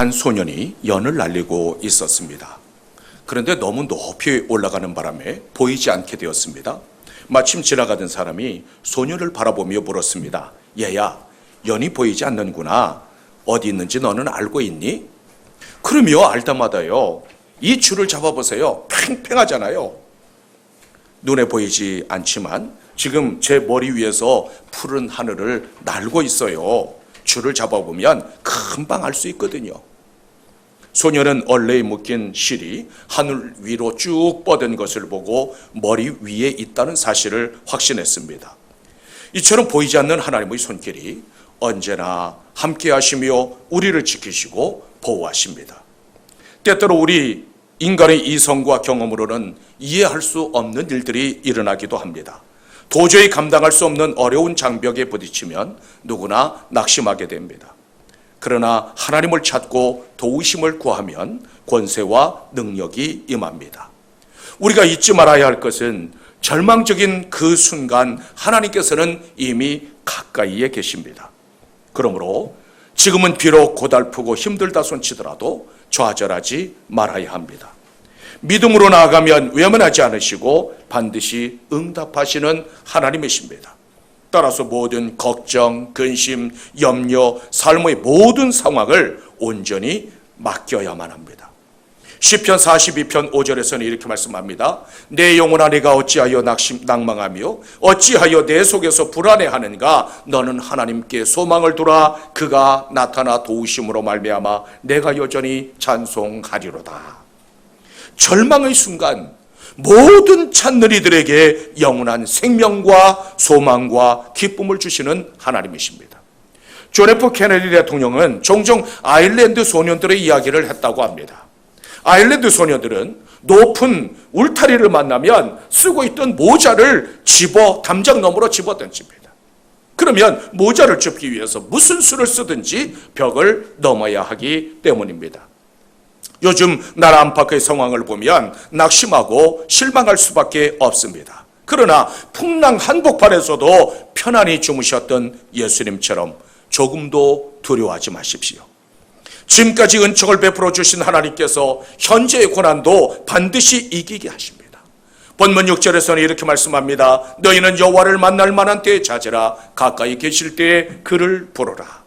한 소년이 연을 날리고 있었습니다. 그런데 너무 높이 올라가는 바람에 보이지 않게 되었습니다. 마침 지나가던 사람이 소년을 바라보며 물었습니다. 얘야, 연이 보이지 않는구나. 어디 있는지 너는 알고 있니? 그러며 알다마다요, 이 줄을 잡아보세요. 팽팽하잖아요. 눈에 보이지 않지만 지금 제 머리 위에서 푸른 하늘을 날고 있어요. 줄을 잡아보면 금방 알 수 있거든요. 소녀는 얼레에 묶인 실이 하늘 위로 쭉 뻗은 것을 보고 머리 위에 있다는 사실을 확신했습니다. 이처럼 보이지 않는 하나님의 손길이 언제나 함께 하시며 우리를 지키시고 보호하십니다. 때때로 우리 인간의 이성과 경험으로는 이해할 수 없는 일들이 일어나기도 합니다. 도저히 감당할 수 없는 어려운 장벽에 부딪히면 누구나 낙심하게 됩니다. 그러나 하나님을 찾고 도우심을 구하면 권세와 능력이 임합니다. 우리가 잊지 말아야 할 것은 절망적인 그 순간 하나님께서는 이미 가까이에 계십니다. 그러므로 지금은 비록 고달프고 힘들다 손치더라도 좌절하지 말아야 합니다. 믿음으로 나아가면 외면하지 않으시고 반드시 응답하시는 하나님이십니다. 따라서 모든 걱정, 근심, 염려, 삶의 모든 상황을 온전히 맡겨야만 합니다. 시편 42편 5절에서는 이렇게 말씀합니다. 내 영혼아 내가 어찌하여 낭망하며 어찌하여 내 속에서 불안해하는가. 너는 하나님께 소망을 두라. 그가 나타나 도우심으로 말미암아 내가 여전히 찬송하리로다. 절망의 순간 모든 찾는 이들에게 영원한 생명과 소망과 기쁨을 주시는 하나님이십니다. 존 F 케네디 대통령은 종종 아일랜드 소년들의 이야기를 했다고 합니다. 아일랜드 소년들은 높은 울타리를 만나면 쓰고 있던 모자를 담장 너머로 집어 던집니다. 그러면 모자를 줍기 위해서 무슨 수를 쓰든지 벽을 넘어야 하기 때문입니다. 요즘 나라 안팎의 상황을 보면 낙심하고 실망할 수밖에 없습니다. 그러나 풍랑 한복판에서도 편안히 주무셨던 예수님처럼 조금도 두려워하지 마십시오. 지금까지 은총을 베풀어 주신 하나님께서 현재의 고난도 반드시 이기게 하십니다. 본문 6절에서는 이렇게 말씀합니다. 너희는 여호와를 만날 만한 때에 찾으라. 가까이 계실 때에 그를 부르라.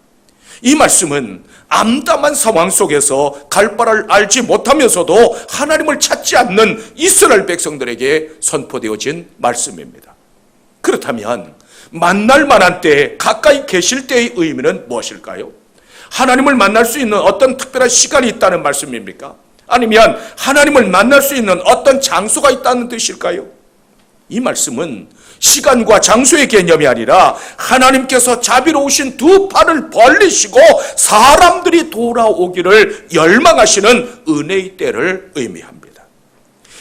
이 말씀은 암담한 상황 속에서 갈 바를 알지 못하면서도 하나님을 찾지 않는 이스라엘 백성들에게 선포되어진 말씀입니다. 그렇다면 만날 만한 때, 가까이 계실 때의 의미는 무엇일까요? 하나님을 만날 수 있는 어떤 특별한 시간이 있다는 말씀입니까? 아니면 하나님을 만날 수 있는 어떤 장소가 있다는 뜻일까요? 이 말씀은 시간과 장소의 개념이 아니라 하나님께서 자비로우신 두 팔을 벌리시고 사람들이 돌아오기를 열망하시는 은혜의 때를 의미합니다.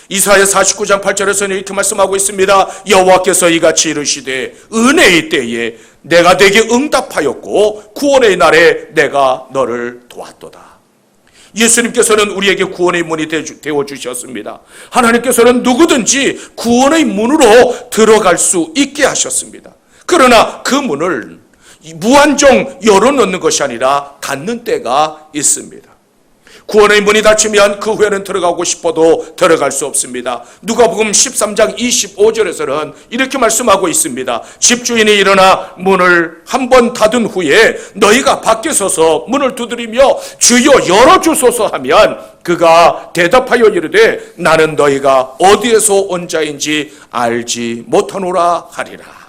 이사야 49장 8절에서는 이렇게 말씀하고 있습니다. 여호와께서 이같이 이르시되 은혜의 때에 내가 네게 응답하였고 구원의 날에 내가 너를 도왔도다. 예수님께서는 우리에게 구원의 문이 되어주셨습니다. 하나님께서는 누구든지 구원의 문으로 들어갈 수 있게 하셨습니다. 그러나 그 문을 무한정 열어놓는 것이 아니라 닫는 때가 있습니다. 구원의 문이 닫히면 그 후에는 들어가고 싶어도 들어갈 수 없습니다. 누가복음 13장 25절에서는 이렇게 말씀하고 있습니다. 집주인이 일어나 문을 한 번 닫은 후에 너희가 밖에 서서 문을 두드리며 주여 열어주소서 하면 그가 대답하여 이르되 나는 너희가 어디에서 온 자인지 알지 못하노라 하리라.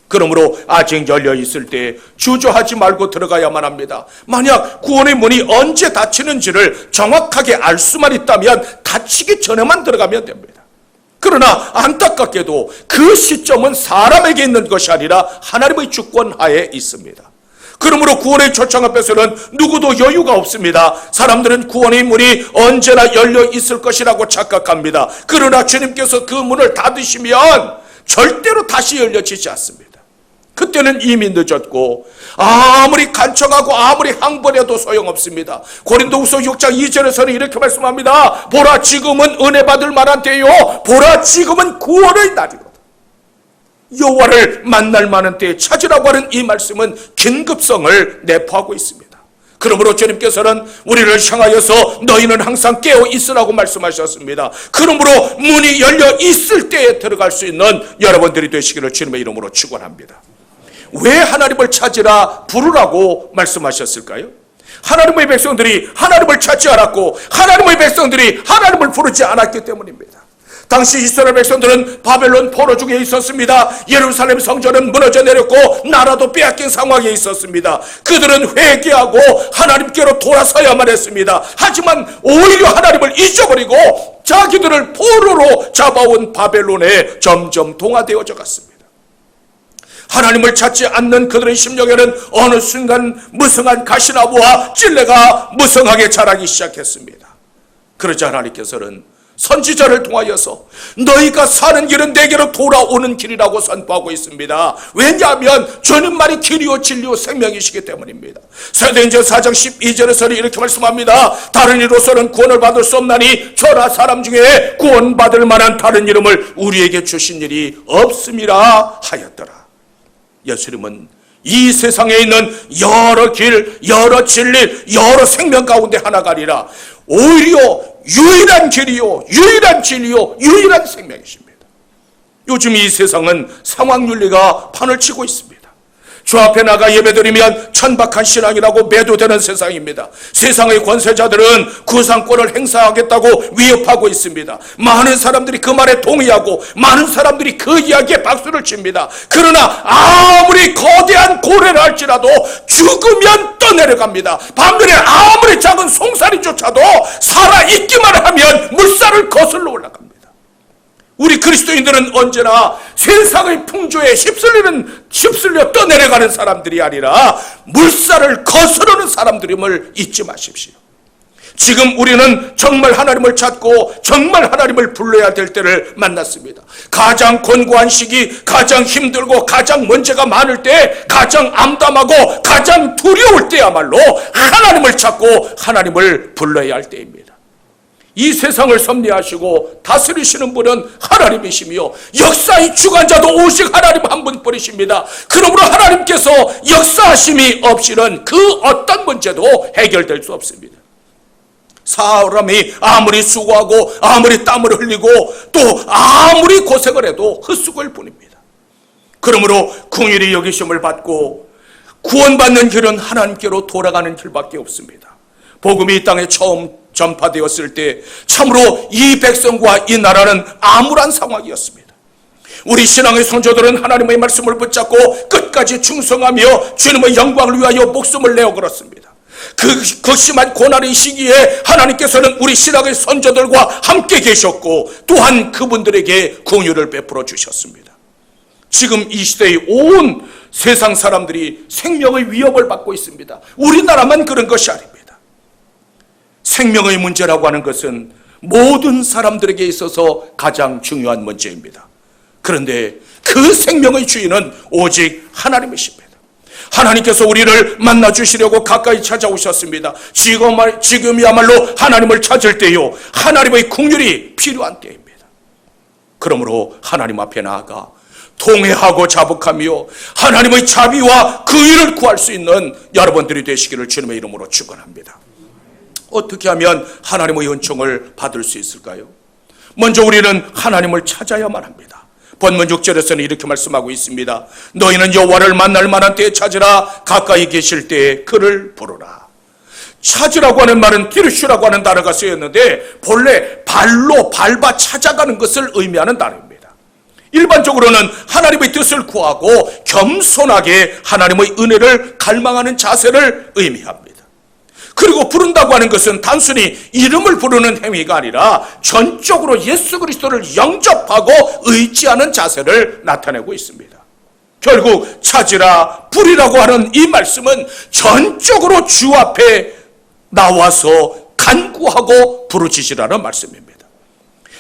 그러므로 아직 열려 있을 때 주저하지 말고 들어가야만 합니다. 만약 구원의 문이 언제 닫히는지를 정확하게 알 수만 있다면 닫히기 전에만 들어가면 됩니다. 그러나 안타깝게도 그 시점은 사람에게 있는 것이 아니라 하나님의 주권 하에 있습니다. 그러므로 구원의 초청 앞에서는 누구도 여유가 없습니다. 사람들은 구원의 문이 언제나 열려 있을 것이라고 착각합니다. 그러나 주님께서 그 문을 닫으시면 절대로 다시 열려지지 않습니다. 그때는 이미 늦었고 아무리 간청하고 아무리 항번해도 소용없습니다. 고린도후서 6장 2절에서는 이렇게 말씀합니다. 보라 지금은 은혜 받을 만한 때요 보라 지금은 구원의 날이로다. 여호와를 만날 만한 때에 찾으라고 하는 이 말씀은 긴급성을 내포하고 있습니다. 그러므로 주님께서는 우리를 향하여서 너희는 항상 깨어 있으라고 말씀하셨습니다. 그러므로 문이 열려 있을 때에 들어갈 수 있는 여러분들이 되시기를 주님의 이름으로 축원합니다. 왜 하나님을 찾으라 부르라고 말씀하셨을까요? 하나님의 백성들이 하나님을 찾지 않았고 하나님의 백성들이 하나님을 부르지 않았기 때문입니다. 당시 이스라엘 백성들은 바벨론 포로 중에 있었습니다. 예루살렘 성전은 무너져 내렸고 나라도 빼앗긴 상황에 있었습니다. 그들은 회개하고 하나님께로 돌아서야만 했습니다. 하지만 오히려 하나님을 잊어버리고 자기들을 포로로 잡아온 바벨론에 점점 동화되어져 갔습니다. 하나님을 찾지 않는 그들의 심령에는 어느 순간 무성한 가시나무와 찔레가 무성하게 자라기 시작했습니다. 그러자 하나님께서는 선지자를 통하여서 너희가 사는 길은 내게로 돌아오는 길이라고 선포하고 있습니다. 왜냐하면 주님만이 길이요 진리요 생명이시기 때문입니다. 사도행전 4장 12절에서는 이렇게 말씀합니다. 다른 이로서는 구원을 받을 수 없나니 저나 사람 중에 구원받을 만한 다른 이름을 우리에게 주신 일이 없음이라 하였더라. 예수님은 이 세상에 있는 여러 길, 여러 진리, 여러 생명 가운데 하나가 아니라 오히려 유일한 길이요, 유일한 진리요, 유일한 생명이십니다. 요즘 이 세상은 상황윤리가 판을 치고 있습니다. 주 앞에 나가 예배드리면 천박한 신앙이라고 매도되는 세상입니다. 세상의 권세자들은 구상권을 행사하겠다고 위협하고 있습니다. 많은 사람들이 그 말에 동의하고 많은 사람들이 그 이야기에 박수를 칩니다. 그러나 아무리 거대한 고래를 할지라도 죽으면 떠내려갑니다. 반면에 아무리 작은 송사리조차도 살아있기만 하면 물살을 거슬러 올라갑니다. 우리 그리스도인들은 언제나 세상의 풍조에 휩쓸려 떠내려가는 사람들이 아니라 물살을 거스르는 사람들임을 잊지 마십시오. 지금 우리는 정말 하나님을 찾고 정말 하나님을 불러야 될 때를 만났습니다. 가장 곤고한 시기, 가장 힘들고 가장 문제가 많을 때, 가장 암담하고 가장 두려울 때야말로 하나님을 찾고 하나님을 불러야 할 때입니다. 이 세상을 섭리하시고 다스리시는 분은 하나님이시며 역사의 주관자도 오직 하나님 한 분뿐이십니다. 그러므로 하나님께서 역사하심이 없이는 그 어떤 문제도 해결될 수 없습니다. 사람이 아무리 수고하고 아무리 땀을 흘리고 또 아무리 고생을 해도 헛수고일 뿐입니다. 그러므로 긍휼히 여기심을 받고 구원받는 길은 하나님께로 돌아가는 길밖에 없습니다. 복음이 이 땅에 처음 전파되었을 때 참으로 이 백성과 이 나라는 암울한 상황이었습니다. 우리 신앙의 선조들은 하나님의 말씀을 붙잡고 끝까지 충성하며 주님의 영광을 위하여 목숨을 내어 걸었습니다. 그 극심한 고난의 시기에 하나님께서는 우리 신앙의 선조들과 함께 계셨고 또한 그분들에게 긍휼을 베풀어 주셨습니다. 지금 이 시대의 온 세상 사람들이 생명의 위협을 받고 있습니다. 우리나라만 그런 것이 아닙니다. 생명의 문제라고 하는 것은 모든 사람들에게 있어서 가장 중요한 문제입니다. 그런데 그 생명의 주인은 오직 하나님이십니다. 하나님께서 우리를 만나주시려고 가까이 찾아오셨습니다. 지금이야말로 하나님을 찾을 때요, 하나님의 긍휼이 필요한 때입니다. 그러므로 하나님 앞에 나아가 통회하고 자복하며 하나님의 자비와 그 일을 구할 수 있는 여러분들이 되시기를 주님의 이름으로 축원합니다. 어떻게 하면 하나님의 은총을 받을 수 있을까요? 먼저 우리는 하나님을 찾아야만 합니다. 본문 6절에서는 이렇게 말씀하고 있습니다. 너희는 여호와를 만날 만한 때에 찾으라. 가까이 계실 때에 그를 부르라. 찾으라고 하는 말은 디르슈라고 하는 단어가 쓰였는데 본래 발로 밟아 찾아가는 것을 의미하는 단어입니다. 일반적으로는 하나님의 뜻을 구하고 겸손하게 하나님의 은혜를 갈망하는 자세를 의미합니다. 그리고 부른다고 하는 것은 단순히 이름을 부르는 행위가 아니라 전적으로 예수 그리스도를 영접하고 의지하는 자세를 나타내고 있습니다. 결국 찾으라, 부르라고 하는 이 말씀은 전적으로 주 앞에 나와서 간구하고 부르짖으라는 말씀입니다.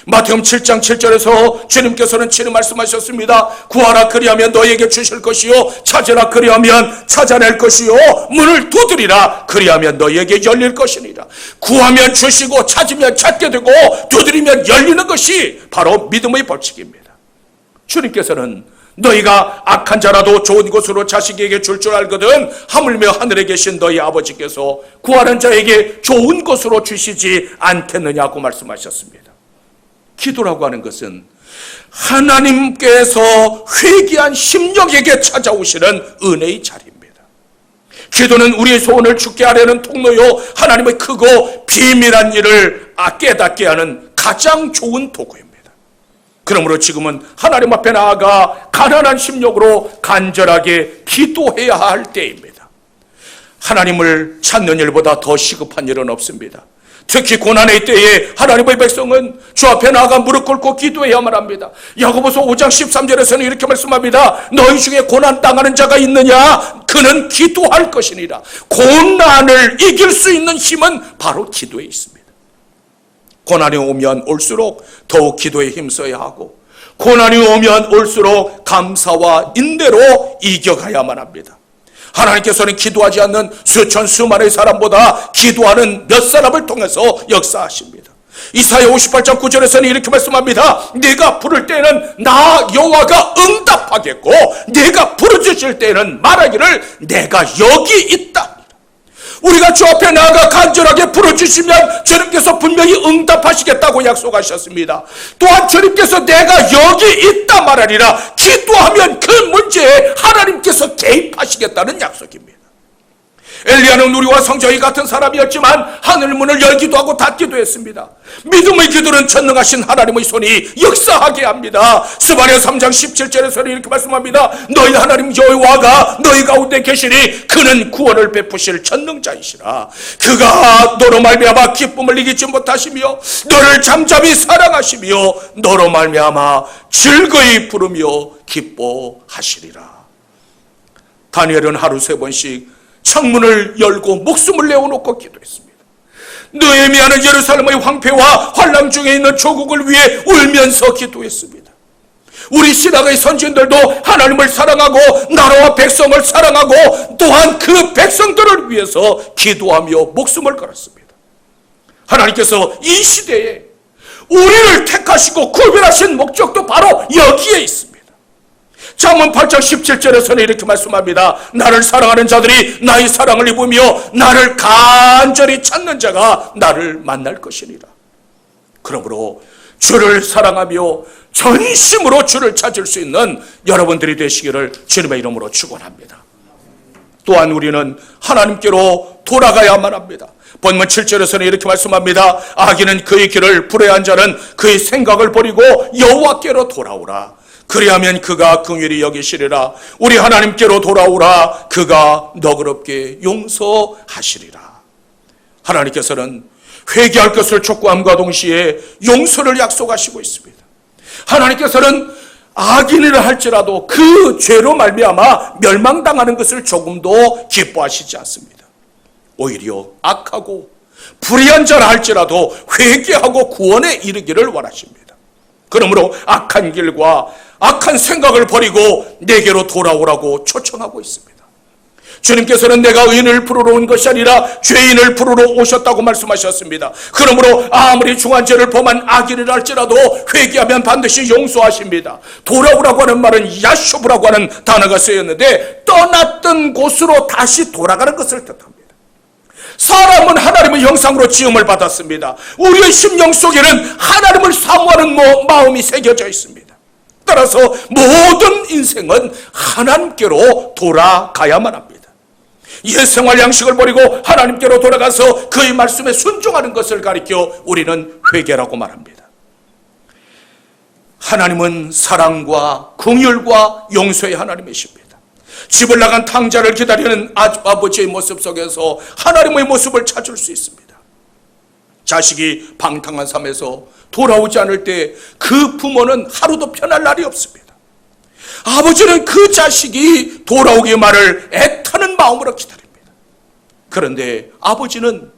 마태복음 7장 7절에서 주님께서는 친히 말씀하셨습니다. 구하라 그리하면 너희에게 주실 것이요, 찾으라 그리하면 찾아낼 것이요, 문을 두드리라 그리하면 너희에게 열릴 것이니라. 구하면 주시고 찾으면 찾게 되고 두드리면 열리는 것이 바로 믿음의 법칙입니다. 주님께서는 너희가 악한 자라도 좋은 곳으로 자식에게 줄 알거든 하물며 하늘에 계신 너희 아버지께서 구하는 자에게 좋은 곳으로 주시지 않겠느냐고 말씀하셨습니다. 기도라고 하는 것은 하나님께서 회개한 심령에게 찾아오시는 은혜의 자리입니다. 기도는 우리의 소원을 주게 하려는 통로요, 하나님의 크고 비밀한 일을 깨닫게 하는 가장 좋은 도구입니다. 그러므로 지금은 하나님 앞에 나아가 가난한 심령으로 간절하게 기도해야 할 때입니다. 하나님을 찾는 일보다 더 시급한 일은 없습니다. 특히 고난의 때에 하나님의 백성은 주 앞에 나아가 무릎 꿇고 기도해야만 합니다. 야고보서 5장 13절에서는 이렇게 말씀합니다. 너희 중에 고난 당하는 자가 있느냐? 그는 기도할 것이니라. 고난을 이길 수 있는 힘은 바로 기도에 있습니다. 고난이 오면 올수록 더욱 기도에 힘써야 하고, 고난이 오면 올수록 감사와 인내로 이겨가야만 합니다. 하나님께서는 기도하지 않는 수천 수만의 사람보다 기도하는 몇 사람을 통해서 역사하십니다. 이사야 58장 9절에서는 이렇게 말씀합니다. 네가 부를 때는 나 여호와가 응답하겠고 네가 부르짖을 때는 말하기를 내가 여기 있다. 우리가 주 앞에 나아가 간절하게 부르짖으면 주님께서 분명히 응답하시겠다고 약속하셨습니다. 또한 주님께서 내가 여기 있다 말하리라. 기도하면 그 문제에 하나님께서 개입하시겠다는 약속입니다. 엘리야는 우리와 성정이 같은 사람이었지만 하늘문을 열기도 하고 닫기도 했습니다. 믿음의 기도는 전능하신 하나님의 손이 역사하게 합니다. 스바냐 3장 17절에서는 이렇게 말씀합니다. 너희 하나님 여호와가 너희 가운데 계시니 그는 구원을 베푸실 전능자이시라. 그가 너로 말미암아 기쁨을 이기지 못하시며 너를 잠잠히 사랑하시며 너로 말미암아 즐거이 부르며 기뻐하시리라. 다니엘은 하루 3번씩 창문을 열고 목숨을 내어놓고 기도했습니다. 느헤미야는 예루살렘의 황폐와 환랑 중에 있는 조국을 위해 울면서 기도했습니다. 우리 신학의 선진들도 하나님을 사랑하고 나라와 백성을 사랑하고 또한 그 백성들을 위해서 기도하며 목숨을 걸었습니다. 하나님께서 이 시대에 우리를 택하시고 구별하신 목적도 바로 여기에 있습니다. 잠언 8장 17절에서는 이렇게 말씀합니다. 나를 사랑하는 자들이 나의 사랑을 입으며 나를 간절히 찾는 자가 나를 만날 것이니라. 그러므로 주를 사랑하며 전심으로 주를 찾을 수 있는 여러분들이 되시기를 주님의 이름으로 축원합니다. 또한 우리는 하나님께로 돌아가야만 합니다. 본문 7절에서는 이렇게 말씀합니다. 악인은 그의 길을 불의한 자는 그의 생각을 버리고 여호와께로 돌아오라. 그리하면 그가 긍휼히 여기시리라. 우리 하나님께로 돌아오라. 그가 너그럽게 용서하시리라. 하나님께서는 회개할 것을 촉구함과 동시에 용서를 약속하시고 있습니다. 하나님께서는 악인이라 할지라도 그 죄로 말미암아 멸망당하는 것을 조금도 기뻐하시지 않습니다. 오히려 악하고 불의한 자라 할지라도 회개하고 구원에 이르기를 원하십니다. 그러므로 악한 길과 악한 생각을 버리고 내게로 돌아오라고 초청하고 있습니다. 주님께서는 내가 의인을 부르러 온 것이 아니라 죄인을 부르러 오셨다고 말씀하셨습니다. 그러므로 아무리 중한 죄를 범한 악인이라 할지라도 회개하면 반드시 용서하십니다. 돌아오라고 하는 말은 야쇼브라고 하는 단어가 쓰였는데 떠났던 곳으로 다시 돌아가는 것을 뜻합니다. 사람은 하나님의 형상으로 지음을 받았습니다. 우리의 심령 속에는 하나님을 사모하는 마음이 새겨져 있습니다. 따라서 모든 인생은 하나님께로 돌아가야만 합니다. 옛 생활 양식을 버리고 하나님께로 돌아가서 그의 말씀에 순종하는 것을 가리켜 우리는 회개라고 말합니다. 하나님은 사랑과 긍휼과 용서의 하나님이십니다. 집을 나간 탕자를 기다리는 아버지의 모습 속에서 하나님의 모습을 찾을 수 있습니다. 자식이 방탕한 삶에서 돌아오지 않을 때 그 부모는 하루도 편할 날이 없습니다. 아버지는 그 자식이 돌아오기만을 애타는 마음으로 기다립니다. 그런데 아버지는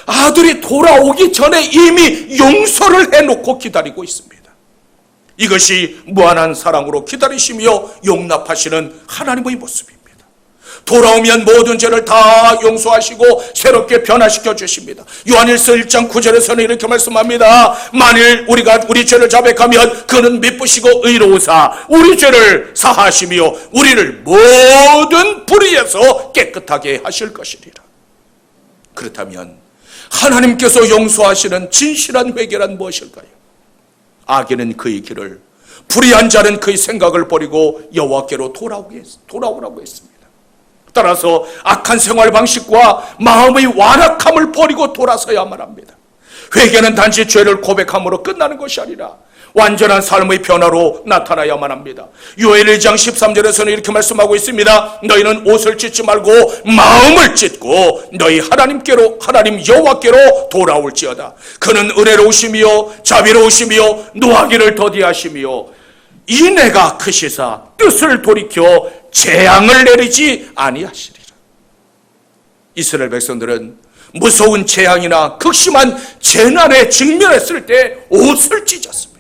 아들이 돌아오기 전에 이미 용서를 해놓고 기다리고 있습니다. 이것이 무한한 사랑으로 기다리시며 용납하시는 하나님의 모습입니다. 돌아오면 모든 죄를 다 용서하시고 새롭게 변화시켜 주십니다. 요한일서 1장 9절에서는 이렇게 말씀합니다. 만일 우리가 우리 죄를 자백하면 그는 미쁘시고 의로우사 우리 죄를 사하시며 우리를 모든 불의에서 깨끗하게 하실 것이리라. 그렇다면 하나님께서 용서하시는 진실한 회개란 무엇일까요? 악인은 그의 길을, 불의한 자는 그의 생각을 버리고 여호와께로 돌아오라고 했습니다. 따라서 악한 생활 방식과 마음의 완악함을 버리고 돌아서야만 합니다. 회개는 단지 죄를 고백함으로 끝나는 것이 아니라 완전한 삶의 변화로 나타나야만 합니다. 요엘 1장 13절에서는 이렇게 말씀하고 있습니다. 너희는 옷을 찢지 말고 마음을 찢고 너희 하나님 여호와께로 돌아올지어다. 그는 은혜로우시며 자비로우시며 노하기를 더디하시며 인애가 크시사 뜻을 돌이켜 재앙을 내리지 아니하시리라. 이스라엘 백성들은 무서운 재앙이나 극심한 재난에 직면했을 때 옷을 찢었습니다.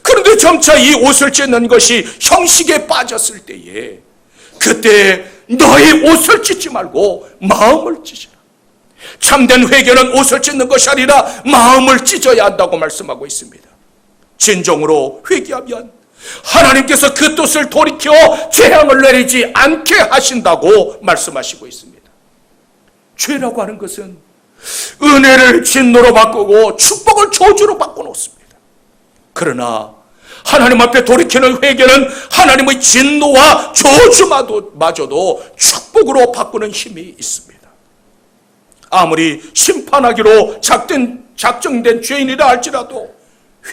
그런데 점차 이 옷을 찢는 것이 형식에 빠졌을 때에 그때 너희 옷을 찢지 말고 마음을 찢어라. 참된 회개는 옷을 찢는 것이 아니라 마음을 찢어야 한다고 말씀하고 있습니다. 진정으로 회개하면 하나님께서 그 뜻을 돌이켜 재앙을 내리지 않게 하신다고 말씀하시고 있습니다. 죄라고 하는 것은 은혜를 진노로 바꾸고 축복을 저주로 바꿔놓습니다. 그러나 하나님 앞에 돌이키는 회개는 하나님의 진노와 저주마저도 축복으로 바꾸는 힘이 있습니다. 아무리 심판하기로 작정된 죄인이라 할지라도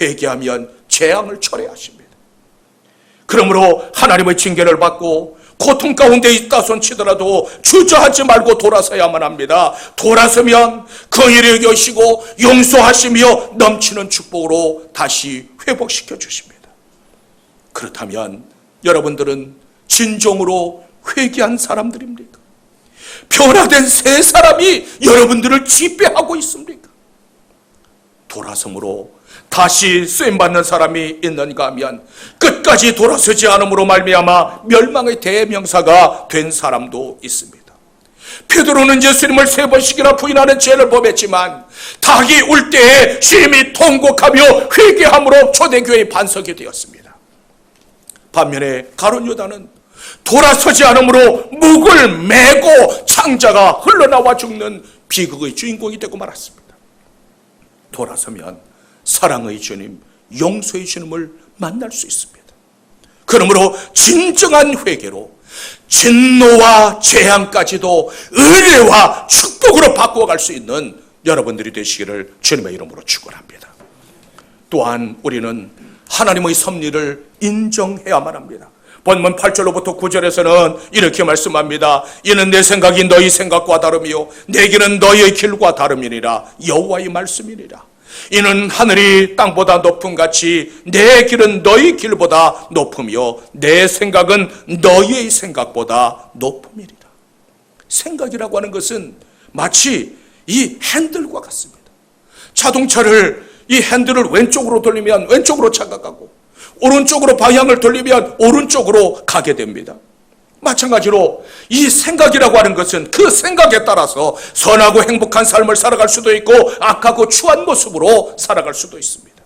회개하면 재앙을 철회하십니다. 그러므로 하나님의 징계를 받고 고통 가운데 있다 손치더라도 주저하지 말고 돌아서야만 합니다. 돌아서면 긍휼히 여기시고 용서하시며 넘치는 축복으로 다시 회복시켜 주십니다. 그렇다면 여러분들은 진정으로 회개한 사람들입니까? 변화된 새 사람이 여러분들을 지배하고 있습니까? 돌아섬으로 다시 쓰임받는 사람이 있는가 하면 끝까지 돌아서지 않음으로 말미암아 멸망의 대명사가 된 사람도 있습니다. 베드로는 예수님을 3번씩이나 부인하는 죄를 범했지만 닭이 울 때에 심히 통곡하며 회개함으로 초대교회의 반석이 되었습니다. 반면에 가룟 유다는 돌아서지 않음으로 묵을 메고 창자가 흘러나와 죽는 비극의 주인공이 되고 말았습니다. 돌아서면 사랑의 주님, 용서의 주님을 만날 수 있습니다. 그러므로 진정한 회개로 진노와 재앙까지도 은혜와 축복으로 바꿔갈 수 있는 여러분들이 되시기를 주님의 이름으로 축원합니다. 또한 우리는 하나님의 섭리를 인정해야만 합니다. 본문 8절로부터 9절에서는 이렇게 말씀합니다. 이는 내 생각이 너희 생각과 다르며 내 길은 너희의 길과 다름이니라. 여호와의 말씀이니라. 이는 하늘이 땅보다 높음 같이 내 길은 너희 길보다 높으며 내 생각은 너희의 생각보다 높음이리라. 생각이라고 하는 것은 마치 이 핸들과 같습니다. 자동차를 이 핸들을 왼쪽으로 돌리면 왼쪽으로 차가 가고 오른쪽으로 방향을 돌리면 오른쪽으로 가게 됩니다. 마찬가지로 이 생각이라고 하는 것은 그 생각에 따라서 선하고 행복한 삶을 살아갈 수도 있고 악하고 추한 모습으로 살아갈 수도 있습니다.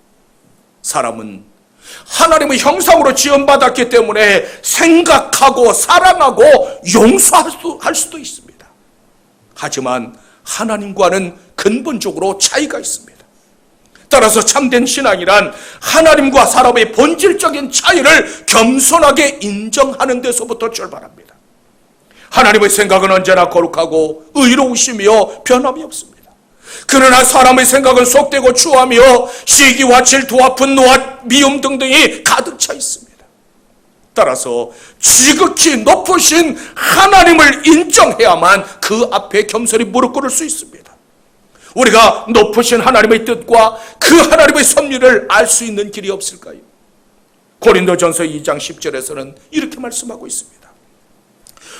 사람은 하나님의 형상으로 지음받았기 때문에 생각하고 사랑하고 용서할 수도 있습니다. 하지만 하나님과는 근본적으로 차이가 있습니다. 따라서 참된 신앙이란 하나님과 사람의 본질적인 차이를 겸손하게 인정하는 데서부터 출발합니다. 하나님의 생각은 언제나 거룩하고 의로우시며 변함이 없습니다. 그러나 사람의 생각은 속되고 추하며 시기와 질투와 분노와 미움 등등이 가득 차 있습니다. 따라서 지극히 높으신 하나님을 인정해야만 그 앞에 겸손히 무릎 꿇을 수 있습니다. 우리가 높으신 하나님의 뜻과 그 하나님의 섭리를 알 수 있는 길이 없을까요? 고린도전서 2장 10절에서는 이렇게 말씀하고 있습니다.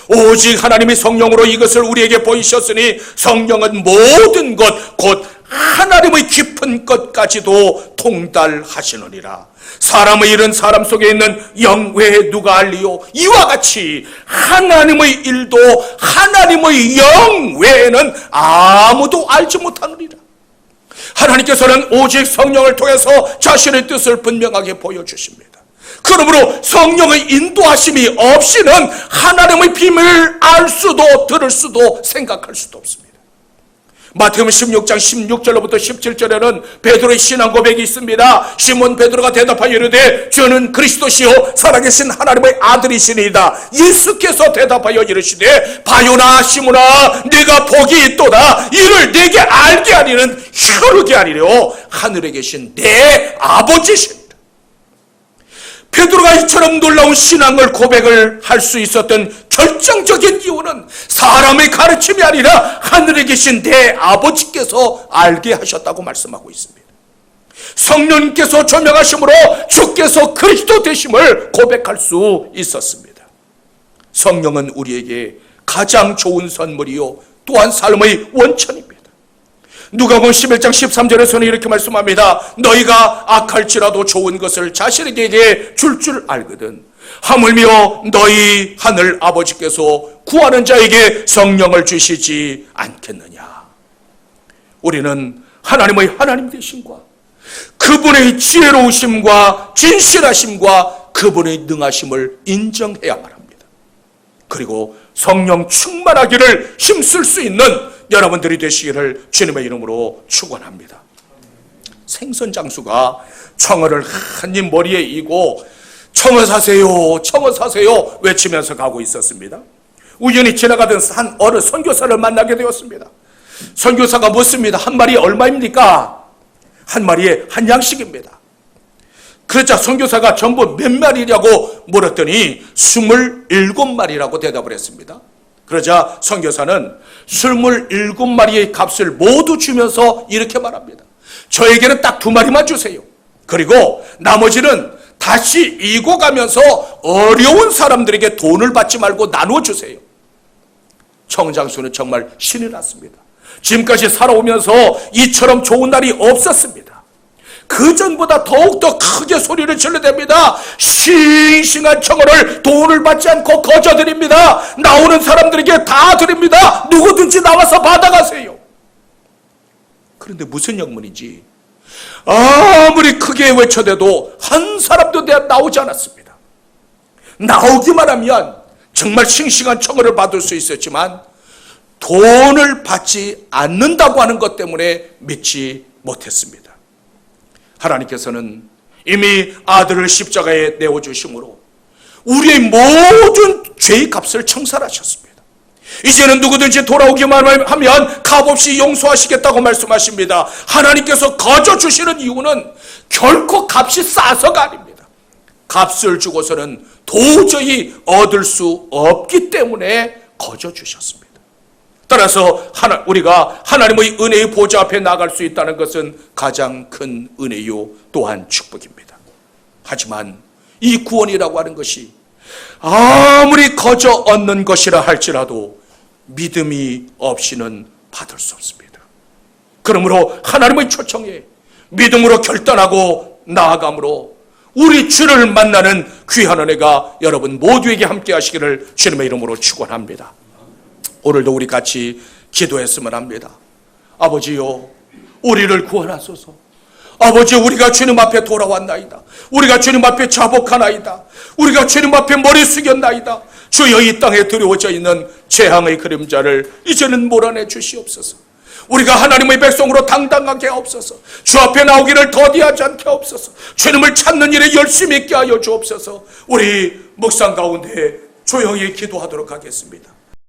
오직 하나님의 성령으로 이것을 우리에게 보이셨으니 성령은 모든 것 곧 하나님의 깊은 것까지도 통달하시느니라. 사람의 일은 사람 속에 있는 영 외에 누가 알리요? 이와 같이 하나님의 일도 하나님의 영 외에는 아무도 알지 못하느니라. 하나님께서는 오직 성령을 통해서 자신의 뜻을 분명하게 보여주십니다. 그러므로 성령의 인도하심이 없이는 하나님의 비밀을 알 수도 들을 수도 생각할 수도 없습니다. 마태복음 16장 16절로부터 17절에는 베드로의 신앙 고백이 있습니다. 시몬 베드로가 대답하여 이르되 주는 그리스도시요 살아계신 하나님의 아들이시니이다. 예수께서 대답하여 이르시되 바요나 시몬아 네가 복이 있도다. 이를 네게 알게 하리는 혈육이 아니려 하늘에 계신 내 아버지시니라. 베드로가 이처럼 놀라운 신앙을 고백을 할 수 있었던 결정적인 이유는 사람의 가르침이 아니라 하늘에 계신 내 아버지께서 알게 하셨다고 말씀하고 있습니다. 성령님께서 조명하심으로 주께서 그리스도 되심을 고백할 수 있었습니다. 성령은 우리에게 가장 좋은 선물이요 또한 삶의 원천입니다. 누가복음 11장 13절에서는 이렇게 말씀합니다. 너희가 악할지라도 좋은 것을 자신에게 줄 알거든 하물며 너희 하늘 아버지께서 구하는 자에게 성령을 주시지 않겠느냐. 우리는 하나님의 하나님 되심과 그분의 지혜로우심과 진실하심과 그분의 능하심을 인정해야만 합니다. 그리고 성령 충만하기를 힘쓸 수 있는 여러분들이 되시기를 주님의 이름으로 축원합니다. 생선 장수가 청어를 한입 머리에 이고 청어 사세요, 청어 사세요 외치면서 가고 있었습니다. 우연히 지나가던 한 어느 선교사를 만나게 되었습니다. 선교사가 묻습니다. 한 마리에 얼마입니까? 한 마리에 한 양씩입니다. 그러자 선교사가 전부 몇 마리냐고 물었더니 27마리라고 대답을 했습니다. 그러자 선교사는 27마리의 값을 모두 주면서 이렇게 말합니다. 저에게는 딱 2마리만 주세요. 그리고 나머지는 다시 이고 가면서 어려운 사람들에게 돈을 받지 말고 나누어 주세요. 청장수는 정말 신이 났습니다. 지금까지 살아오면서 이처럼 좋은 날이 없었습니다. 그 전보다 더욱더 크게 소리를 질러댑니다. 싱싱한 청어를 돈을 받지 않고 거저드립니다. 나오는 사람들에게 다 드립니다. 누구든지 나와서 받아가세요. 그런데 무슨 영문인지 아무리 크게 외쳐대도 한 사람도 나오지 않았습니다. 나오기만 하면 정말 싱싱한 청어를 받을 수 있었지만 돈을 받지 않는다고 하는 것 때문에 믿지 못했습니다. 하나님께서는 이미 아들을 십자가에 내어주심으로 우리의 모든 죄의 값을 청산하셨습니다. 이제는 누구든지 돌아오기만 하면 값없이 용서하시겠다고 말씀하십니다. 하나님께서 거저 주시는 이유는 결코 값이 싸서가 아닙니다. 값을 주고서는 도저히 얻을 수 없기 때문에 거저 주셨습니다. 따라서 우리가 하나님의 은혜의 보좌 앞에 나갈 수 있다는 것은 가장 큰 은혜요 또한 축복입니다. 하지만 이 구원이라고 하는 것이 아무리 거저 얻는 것이라 할지라도 믿음이 없이는 받을 수 없습니다. 그러므로 하나님의 초청에 믿음으로 결단하고 나아감으로 우리 주를 만나는 귀한 은혜가 여러분 모두에게 함께 하시기를 주님의 이름으로 축원합니다. 오늘도 우리 같이 기도했으면 합니다. 아버지요, 우리를 구원하소서. 아버지, 우리가 주님 앞에 돌아왔나이다. 우리가 주님 앞에 자복하나이다. 우리가 주님 앞에 머리 숙였나이다. 주여, 이 땅에 드리워져 있는 재앙의 그림자를 이제는 몰아내 주시옵소서. 우리가 하나님의 백성으로 당당하게 하옵소서. 주 앞에 나오기를 더디하지 않게 하옵소서. 주님을 찾는 일에 열심히 있게 하여 주옵소서. 우리 묵상 가운데 조용히 기도하도록 하겠습니다.